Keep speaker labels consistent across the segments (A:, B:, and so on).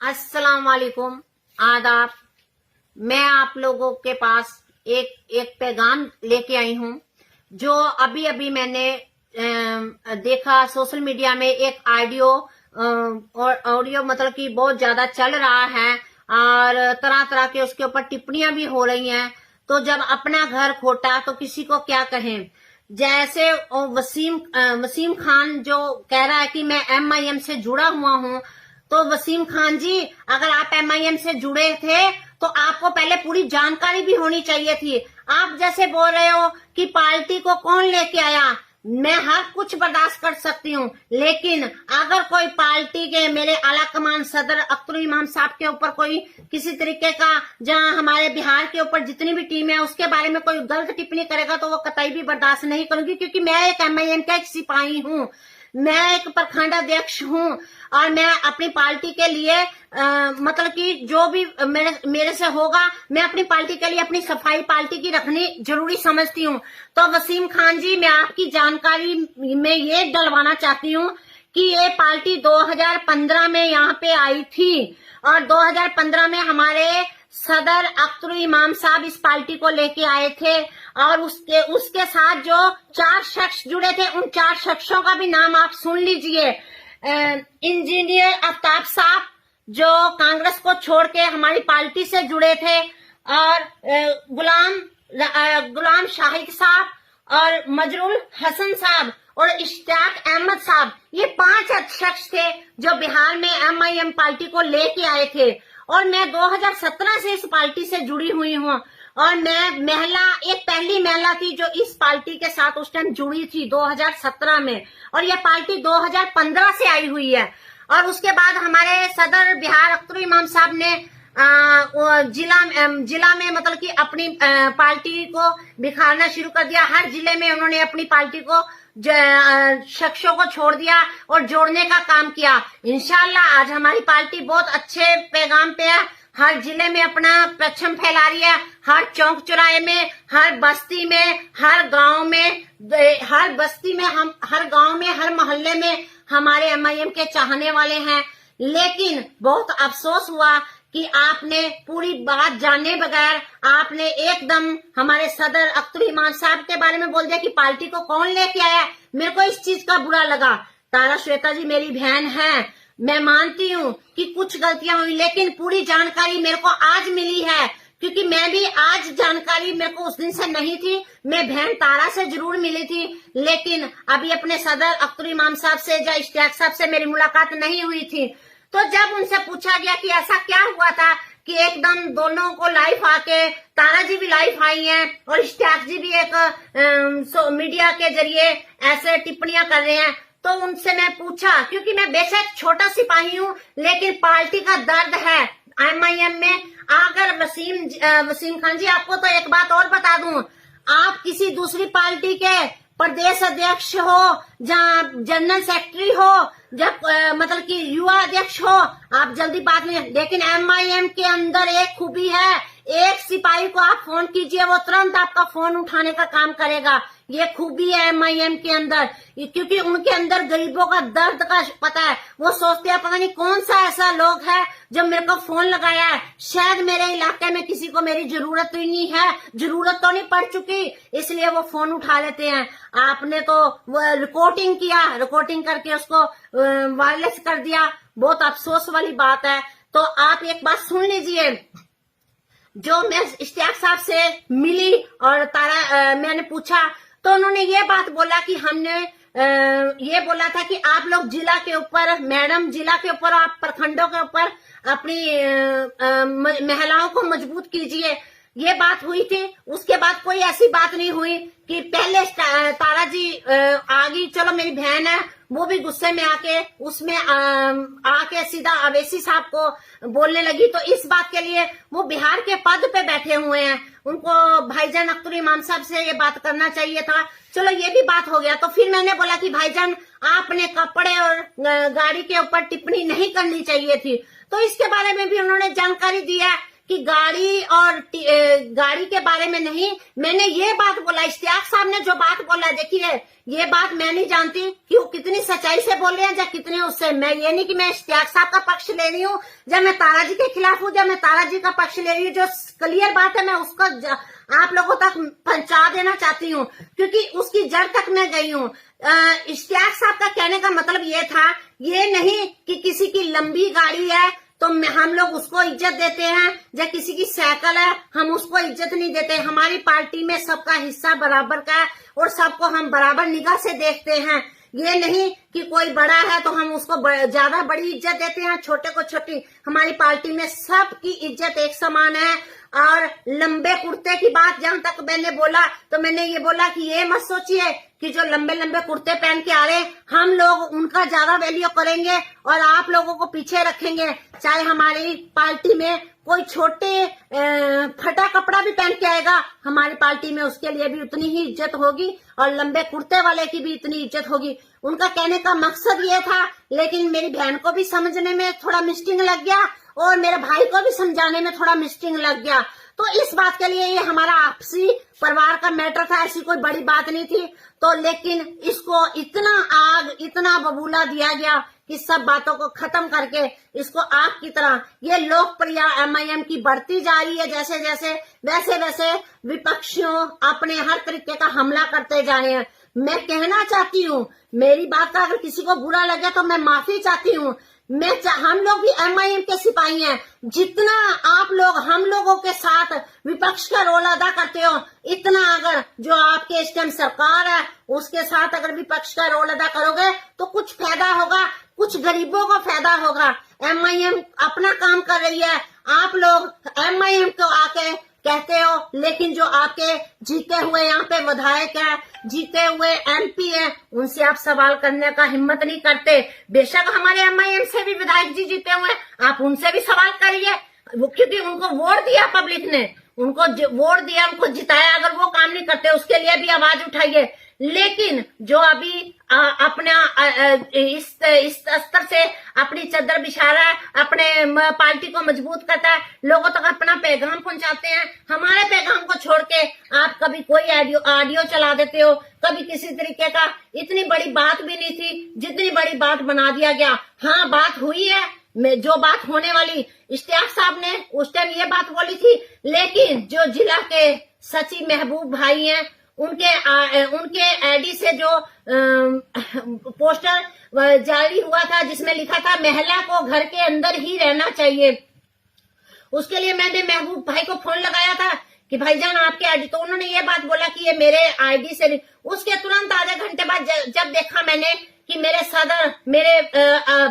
A: अस्सलाम वालेकुम, आदाब। मैं आप लोगों के पास एक पैगाम लेके आई हूँ जो अभी अभी मैंने देखा सोशल मीडिया में। एक ऑडियो मतलब कि बहुत ज्यादा चल रहा है और तरह तरह के उसके ऊपर टिप्पणियां भी हो रही हैं। तो जब अपना घर खोटा तो किसी को क्या कहें। जैसे वसीम खान जो कह रहा है कि मैं MIM से जुड़ा हुआ हूँ, तो वसीम खान जी, अगर आप MIM से जुड़े थे तो आपको पहले पूरी जानकारी भी होनी चाहिए थी। आप जैसे बोल रहे हो कि पार्टी को कौन लेके आया, मैं हर कुछ बर्दाश्त कर सकती हूँ, लेकिन अगर कोई पार्टी के मेरे आला कमान सदर अख्तर इमाम साहब के ऊपर कोई किसी तरीके का, जहां हमारे बिहार के ऊपर जितनी भी टीम है उसके बारे में कोई गलत टिप्पणी करेगा तो वो कतई भी बर्दाश्त नहीं करूंगी, क्योंकि मैं एक MIM का एक सिपाही हूँ, मैं एक प्रखंड अध्यक्ष हूँ और मैं अपनी पार्टी के लिए मतलब कि जो भी मेरे से होगा, मैं अपनी पार्टी के लिए अपनी सफाई पार्टी की रखनी जरूरी समझती हूँ। तो वसीम खान जी, मैं आपकी जानकारी में ये डलवाना चाहती हूँ कि ये पार्टी 2015 में यहाँ पे आई थी और 2015 में हमारे सदर अख्तर इमाम साहब इस पार्टी को लेके आए थे और उसके साथ जो 4 शख्स जुड़े थे, उन 4 शख्सों का भी नाम आप सुन लीजिए। इंजीनियर आफ्ताब साहब जो कांग्रेस को छोड़ के हमारी पार्टी से जुड़े थे, और गुलाम शाहिद साहब और मजरूल हसन साहब और इश्तियाक अहमद साहब, ये 5 शख्स थे जो बिहार में MIM पार्टी को लेके आए थे। और मैं 2017 से इस पार्टी से जुड़ी हुई हूँ और मैं एक पहली महिला थी जो इस पार्टी के साथ उस टाइम जुड़ी थी 2017 में, और यह पार्टी 2015 से आई हुई है। और उसके बाद हमारे सदर बिहार अख्तर इमाम साहब ने जिला में मतलब कि अपनी पार्टी को बिखारना शुरू कर दिया। हर जिले में उन्होंने अपनी पार्टी को शख्सों को छोड़ दिया और जोड़ने का काम किया। इंशाल्लाह आज हमारी पार्टी बहुत अच्छे पैगाम पे है, हर जिले में अपना परचम फैला रही है, हर चौक चौराहे में, हर बस्ती में, हर गांव में, हर मोहल्ले में हमारे MIM के चाहने वाले हैं। लेकिन बहुत अफसोस हुआ कि आपने पूरी बात जाने बगैर आपने एकदम हमारे सदर अख्तर इमाम साहब के बारे में बोल दिया कि पार्टी को कौन लेके आया। मेरे को इस चीज का बुरा लगा। तारा श्वेता जी मेरी बहन है, मैं मानती हूँ कि कुछ गलतियां हुई, लेकिन पूरी जानकारी मेरे को आज मिली है, क्योंकि मैं भी आज जानकारी मेरे को उस दिन से नहीं थी। मैं बहन तारा से जरूर मिली थी, लेकिन अभी अपने सदर अख्तर इमाम साहब से या इश्तियाक साहब से मेरी मुलाकात नहीं हुई थी। तो जब उनसे पूछा गया कि ऐसा क्या हुआ था कि एकदम दोनों को लाइव आके, तारा जी भी लाइव आई हैं और इश्तियाक जी भी एक मीडिया के जरिए ऐसे टिप्पणियां कर रहे हैं, तो उनसे मैं पूछा, क्योंकि मैं बेशक छोटा सिपाही हूँ लेकिन पार्टी का दर्द है MIM में। अगर वसीम खान जी, आपको तो एक बात और बता दूं, आप किसी दूसरी पार्टी के प्रदेश अध्यक्ष हो, जहाँ जनरल सेक्रेटरी हो, जब मतलब कि युवा अध्यक्ष हो, आप जल्दी बात नहीं, लेकिन MIM के अंदर एक खूबी है, एक सिपाही को आप फोन कीजिए वो तुरंत आपका फोन उठाने का काम करेगा। ये खूबी है MIM के अंदर, क्योंकि उनके अंदर गरीबों का दर्द का पता है। वो सोचते हैं पता नहीं कौन सा ऐसा लोग है जो मेरे को फोन लगाया है, शायद मेरे इलाके में किसी को मेरी जरूरत ही नहीं है, जरूरत तो नहीं पड़ चुकी, इसलिए वो फोन उठा लेते हैं। आपने तो रिकॉर्डिंग किया, रिकॉर्डिंग करके उसको वायरलेस कर दिया, बहुत अफसोस वाली बात है। तो आप एक बात सुन लीजिए। जो मैं इश्तियाक साहब से मिली और मैंने पूछा, तो उन्होंने ये बात बोला कि हमने ये बोला था कि आप लोग जिला के ऊपर, मैडम जिला के ऊपर, आप प्रखंडों के ऊपर अपनी महिलाओं को मजबूत कीजिए, ये बात हुई थी। उसके बाद कोई ऐसी बात नहीं हुई कि पहले तारा जी आ गई, चलो मेरी बहन है, वो भी गुस्से में आके उसमें आके सीधा अवैसी साहब को बोलने लगी। तो इस बात के लिए वो बिहार के पद पे बैठे हुए हैं, उनको भाईजान अख्तर इमाम साहब से ये बात करना चाहिए था। चलो ये भी बात हो गया। तो फिर मैंने बोला कि भाईजान, आपने कपड़े और गाड़ी के ऊपर टिप्पणी नहीं करनी चाहिए थी। तो इसके बारे में भी उन्होंने जानकारी दी है कि गाड़ी और गाड़ी के बारे में नहीं, मैंने ये बात बोला। इश्तियाक साहब ने जो बात बोला, देखिए ये बात मैं नहीं जानती कि वो कितनी सच्चाई से बोल रहे हैं या कितनी उससे। मैं ये नहीं कि मैं इश्तियाक साहब का पक्ष ले रही हूँ, जब मैं तारा जी के खिलाफ हूँ, जब मैं तारा जी का पक्ष ले रही हूँ। जो क्लियर बात है मैं उसको आप लोगों तक पहुंचा देना चाहती हूँ, क्योंकि उसकी जड़ तक मैं गई हूँ। इश्तियाक साहब का कहने का मतलब ये था, ये नहीं कि किसी की लंबी गाड़ी है तो हम लोग उसको इज्जत देते हैं, या किसी की साइकिल है हम उसको इज्जत नहीं देते। हमारी पार्टी में सबका हिस्सा बराबर का है और सबको हम बराबर निगाह से देखते हैं। ये नहीं कि कोई बड़ा है तो हम उसको ज्यादा बड़ी इज्जत देते हैं, छोटे को छोटी। हमारी पार्टी में सबकी इज्जत एक समान है। और लंबे कुर्ते की बात जहां तक मैंने बोला, तो मैंने ये बोला कि ये मत सोचिए कि जो लंबे लंबे कुर्ते पहन के आ रहे हैं हम लोग उनका ज्यादा वैल्यू करेंगे और आप लोगों को पीछे रखेंगे। चाहे हमारी पार्टी में कोई छोटे फटा कपड़ा भी पहन के आएगा, हमारी पार्टी में उसके लिए भी उतनी ही इज्जत होगी और लंबे कुर्ते वाले की भी इतनी इज्जत होगी। उनका कहने का मकसद ये था, लेकिन मेरी बहन को भी समझने में थोड़ा मिस्टिंग लग गया और मेरे भाई को भी समझाने में थोड़ा मिस्टिंग लग गया। तो इस बात के लिए ये हमारा आपसी परिवार का मैटर था, ऐसी कोई बड़ी बात नहीं थी। तो लेकिन इसको इतना बबूला दिया गया कि सब बातों को खत्म करके इसको आग की तरह ये लोकप्रिय MIM की बढ़ती जा रही है। जैसे जैसे वैसे वैसे विपक्षियों अपने हर तरीके का हमला करते जा रहे हैं। मैं कहना चाहती हूँ, मेरी बात का अगर किसी को बुरा लगे तो मैं माफी चाहती हूँ। हम लोग भी MIM के सिपाही हैं। जितना आप लोग हम लोगों के साथ विपक्ष का रोल अदा करते हो, इतना अगर जो आपके इस टाइम सरकार है उसके साथ अगर विपक्ष का रोल अदा करोगे तो कुछ फायदा होगा, कुछ गरीबों को फायदा होगा। MIM अपना काम कर रही है, आप लोग MIM को आके कहते हो, लेकिन जो आपके जीते हुए यहाँ पे विधायक है, जीते हुए MP है, उनसे आप सवाल करने का हिम्मत नहीं करते। बेशक हमारे MIM से भी विधायक जी जीते हुए, आप उनसे भी सवाल करिए, क्योंकि उनको वोट दिया पब्लिक ने, उनको वोट दिया, उनको जिताया। अगर वो काम नहीं करते उसके लिए भी आवाज उठाइए। लेकिन जो अभी अपना इस स्तर से अपनी चद्दर बिछा रहा है, अपने पार्टी को मजबूत करता है, लोगों तक अपना पैगाम पहुंचाते हैं, हमारे पैगाम को छोड़ के आप कभी कोई ऑडियो चला देते हो, कभी किसी तरीके का। इतनी बड़ी बात भी नहीं थी जितनी बड़ी बात बना दिया गया। हाँ, बात हुई है, जो बात होने वाली, इश्तियाक साहब ने उस टाइम ये बात बोली थी, लेकिन जो जिला के सचिव महबूब भाई हैं उनके आईडी से जो पोस्टर जारी हुआ था जिसमें लिखा था महिला को घर के अंदर ही रहना चाहिए, उसके लिए मैंने महबूब भाई को फोन लगाया था कि भाईजान आपके आईडी, तो उन्होंने ये बात बोला कि ये मेरे आईडी से। उसके तुरंत आधे घंटे बाद जब देखा मैंने कि मेरे सदर, मेरे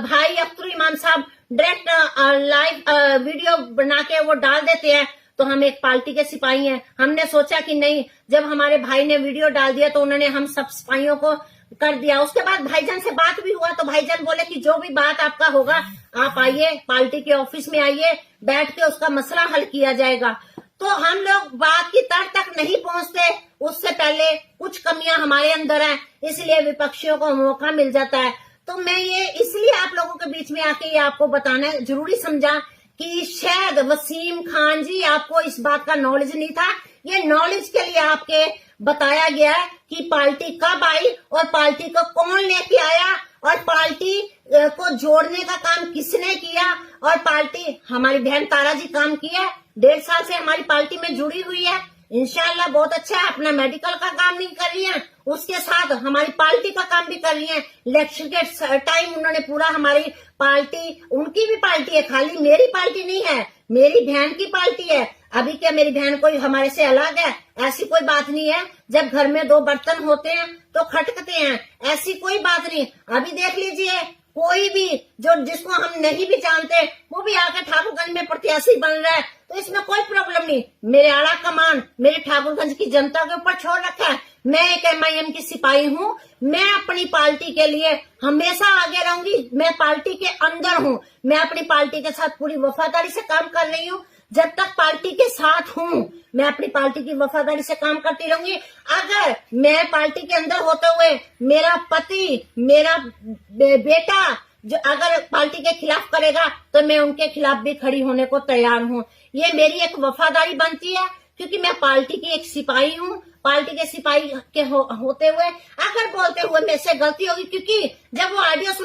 A: भाई अख्तर इमाम साहब डायरेक्ट लाइव वीडियो बना के वो डाल देते हैं, तो हम एक पार्टी के सिपाही हैं, हमने सोचा कि नहीं, जब हमारे भाई ने वीडियो डाल दिया तो उन्होंने हम सब सिपाहियों को कर दिया। उसके बाद भाईजान से बात भी हुआ तो भाईजान बोले कि जो भी बात आपका होगा आप आइए, पार्टी के ऑफिस में आइए, बैठ के उसका मसला हल किया जाएगा। तो हम लोग बात की तट तक नहीं पहुंचते, उससे पहले कुछ कमियां हमारे अंदर हैं, इसलिए विपक्षियों को मौका मिल जाता है। तो मैं ये इसलिए आप लोगों के बीच में आके ये आपको बताना जरूरी समझा कि शायद वसीम खान जी आपको इस बात का नॉलेज नहीं था। ये नॉलेज के लिए आपके बताया गया है कि पार्टी कब आई और पार्टी को कौन लेके आया और पार्टी को जोड़ने का काम किसने किया। और पार्टी, हमारी बहन तारा जी काम किया, 1.5 साल से हमारी पार्टी में जुड़ी हुई है, इंशाल्लाह बहुत अच्छा है। अपना मेडिकल का काम नहीं कर रही है, उसके साथ हमारी पार्टी का काम भी कर रही है। इलेक्शन के टाइम उन्होंने पूरा हमारी पार्टी, उनकी भी पार्टी है, खाली मेरी पार्टी नहीं है, मेरी बहन की पार्टी है। अभी क्या मेरी बहन कोई हमारे से अलग है? ऐसी कोई बात नहीं है। जब घर में 2 बर्तन होते हैं तो खटकते हैं, ऐसी कोई बात नहीं। अभी देख लीजिए, कोई भी जिसको हम नहीं भी जानते वो भी आकर ठाकुरगंज में प्रत्याशी बन रहा है, तो इसमें कोई प्रॉब्लम नहीं। मेरे आला कमान मेरे ठाकुरगंज की जनता के ऊपर छोड़ रखा है। मैं एक MIM की सिपाही हूँ, मैं अपनी पार्टी के लिए हमेशा आगे रहूंगी। मैं पार्टी के अंदर हूँ, मैं अपनी पार्टी के साथ पूरी वफादारी से काम कर रही हूँ। जब तक पार्टी के साथ हूँ मैं अपनी पार्टी की वफादारी से काम करती रहूंगी। अगर मैं पार्टी के अंदर होते हुए मेरा पति, मेरा बेटा, जो अगर पार्टी के खिलाफ करेगा तो मैं उनके खिलाफ भी खड़ी होने को तैयार हूँ। ये मेरी एक वफादारी बनती है, क्योंकि मैं पार्टी की एक सिपाही हूँ। पार्टी के सिपाही के होते हुए अगर बोलते हुए मेरे से गलती होगी, क्योंकि जब वो ऑडियो सुना